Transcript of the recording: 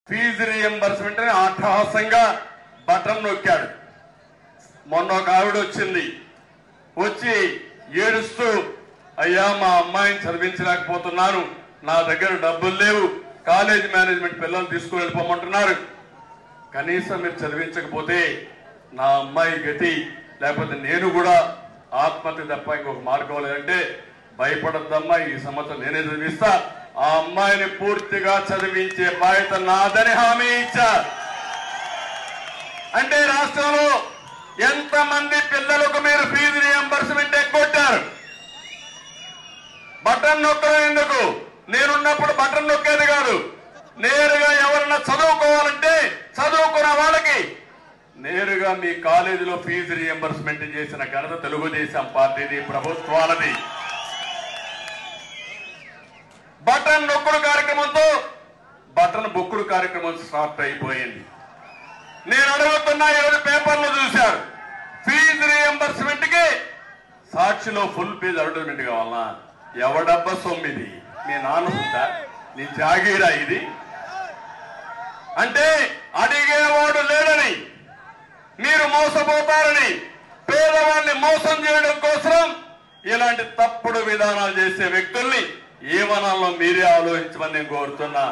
Fee reimbursement అని అట్టహాసంగా button నొక్కాడు. మొన్న ఒక ఆవిడ వచ్చింది, వచ్చి ఏడుస్తూ, అయ్యా మా అమ్మాయిని చదివించలేకపోతున్నాను, నా దగ్గర డబ్బులు లేవు, కాలేజ్ మేనేజ్మెంట్ పిల్లల్ని తీసుకుని వెళ్ళిపోమంటున్నారు, కనీసం మీరు చదివించకపోతే నా అమ్మాయి గతి, లేకపోతే నేను కూడా ఆత్మహత్య తప్ప ఇంకొక మార్గం లేదంటే భయపడద్దమ్మా, ఈ సంవత్సరం నేనే చదివిస్తా, ఆ అమ్మాయిని పూర్తిగా చదివించే బాధ్యత నాదని హామీ ఇచ్చా. అంటే రాష్ట్రంలో ఎంతమంది పిల్లలకు మీరు ఫీజు రీఎంబర్స్మెంట్ ఎగ్గొట్టారు? బటన్ నొక్కడం ఎందుకు? నేనున్నప్పుడు బటన్ నొక్కేది కాదు, నేరుగా ఎవరన్నా చదువుకోవాలంటే చదువుకున్న వాళ్ళకి నేరుగా మీ కాలేజీలో ఫీజు రీఎంబర్స్మెంట్ చేసిన ఘనత తెలుగుదేశం పార్టీది, ప్రభుత్వాలది. బటన్ నొక్కుడు కార్యక్రమంతో బటన్ బొక్కుడు కార్యక్రమం స్టార్ట్ అయిపోయింది. నేను అడుగుతున్నా, ఈరోజు పేపర్లో చూశారు, ఫీజు రీఎంబర్స్మెంట్ కి సాక్షిలో ఫుల్ పేజ్ అడ్వర్టైజ్మెంట్ కావాలన్నా? ఎవడబ్బా సొమ్మిది? నీ నాన్న ఉందా? నీ జాగీరా ఇది? అంటే అడిగేవాడు లేడని, మీరు మోసపోతారని, పేదవాళ్ళని మోసం చేయడం కోసం ఇలాంటి తప్పుడు విధానాలు చేసే వ్యక్తుల్ని ఏమనాలో మీరే ఆలోచించమని నేను కోరుతున్నా.